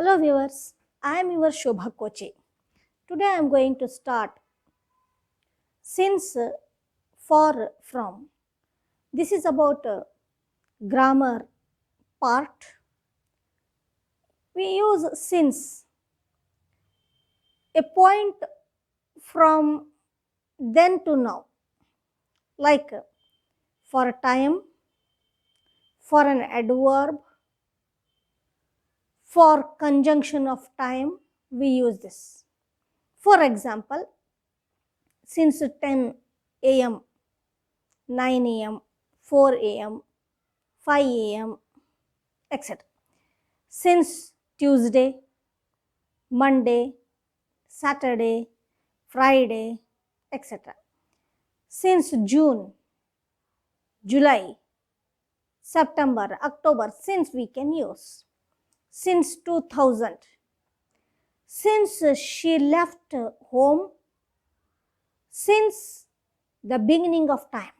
Hello viewers, I am your Shobha Kochi. Today I am going to start since, for, from. This is about grammar part. We use since, a point from then to now, like for a time, for an adverb, for conjunction of time, we use this. For example, since 10 a.m., 9 a.m., 4 a.m., 5 a.m., etc. Since Tuesday, Monday, Saturday, Friday, etc. Since June, July, September, October, since we can use. Since 2000, since she left home, since the beginning of time.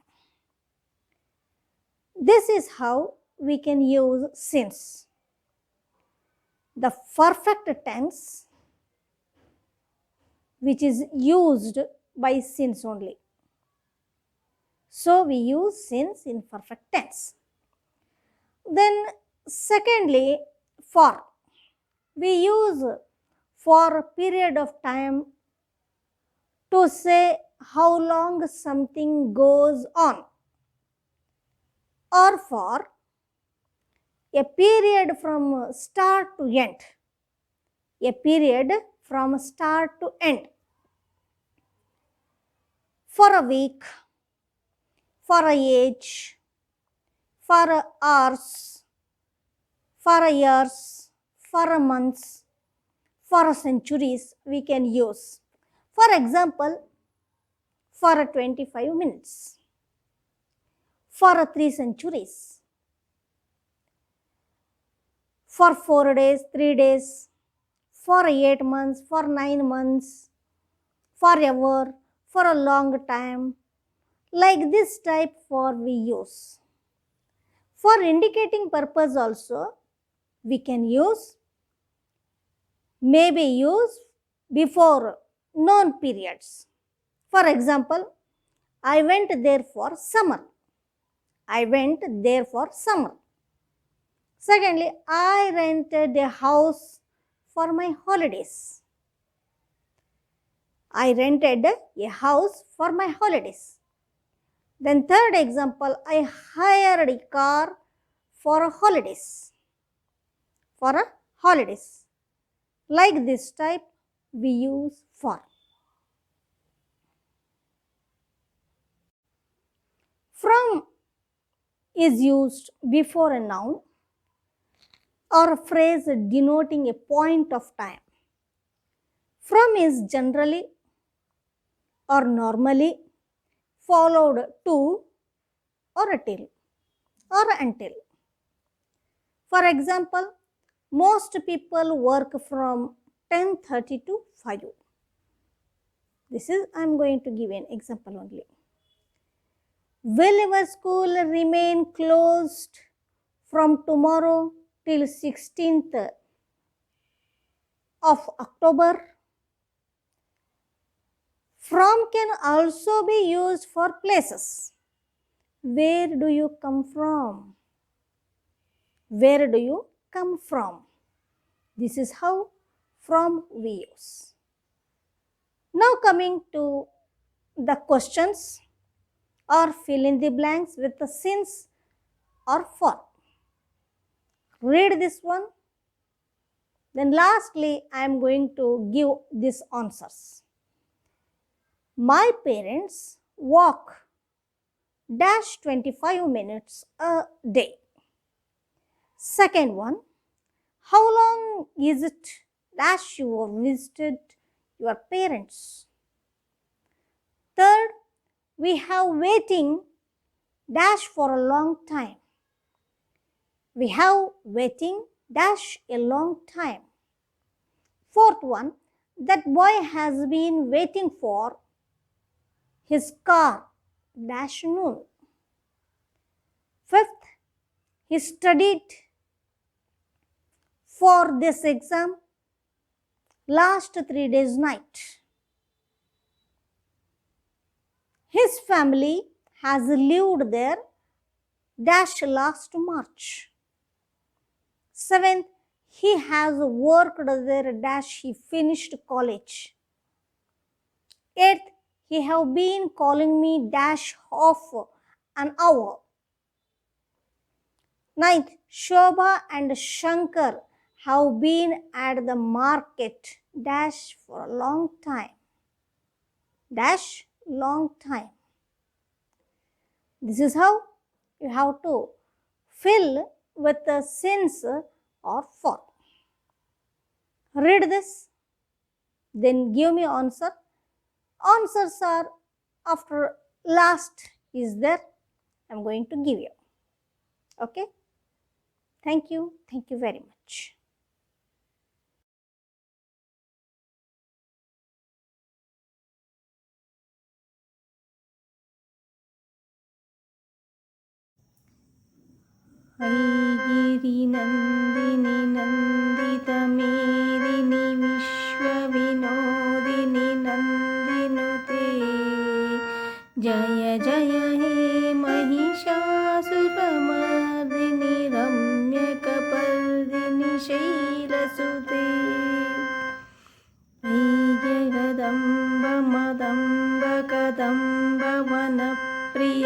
This is how we can use since. The perfect tense, which is used by since only. So we use since in perfect tense. Then secondly, for. We use for a period of time to say how long something goes on, or for a period from start to end. A period from start to end. For a week, for a age, for a hours, for a years, for a months, for a centuries we can use. For example, for a 25 minutes, for a 3 centuries, for 4 days, 3 days, for 8 months, for 9 months, forever, for a long time. Like this type for we use. For indicating purpose also we can use, maybe use before known periods. For example, I went there for summer. I went there for summer. Secondly, I rented a house for my holidays. I rented a house for my holidays. Then third example, I hired a car for holidays. For holidays. Like this type we use for. From is used before a noun or a phrase denoting a point of time. From is generally or normally followed to or till or until. For example, most people work from 10:30 to 5. This is, I am going to give an example only. Will your school remain closed from tomorrow till 16th of October? From can also be used for places. Where do you come from? Where do you come from? This is how from we use. Now coming to the questions or fill in the blanks with the since or for. Read this one. Then lastly, I am going to give these answers. My parents walk dash 25 minutes a day. Second one, how long is it dash you have visited your parents? Third, we have waiting dash for a long time. We have waiting dash a long time. Fourth one, that boy has been waiting for his car dash noon. Fifth, he studied for this exam last 3 days night. His family has lived there dash last March. 7th, he has worked there dash he finished college. 8th, he have been calling me dash half an hour. 9th, Shobha and Shankar have been at the market dash for a long time. Dash long time. This is how you have to fill with the since or for. Read this, then give me answer. Answers are after last is there. I'm going to give you. Okay. Thank you. Thank you very much. ऐगिरिनन्दिनि नन्दितमेदिनि विश्वविनोदिनि नन्दिनुते जय जय हे महिषासुरमर्दिनि रम्यकपर्दिनि शैलसुते ऐ जगदम्ब मदम्ब कदम्ब वनप्रियवासिनि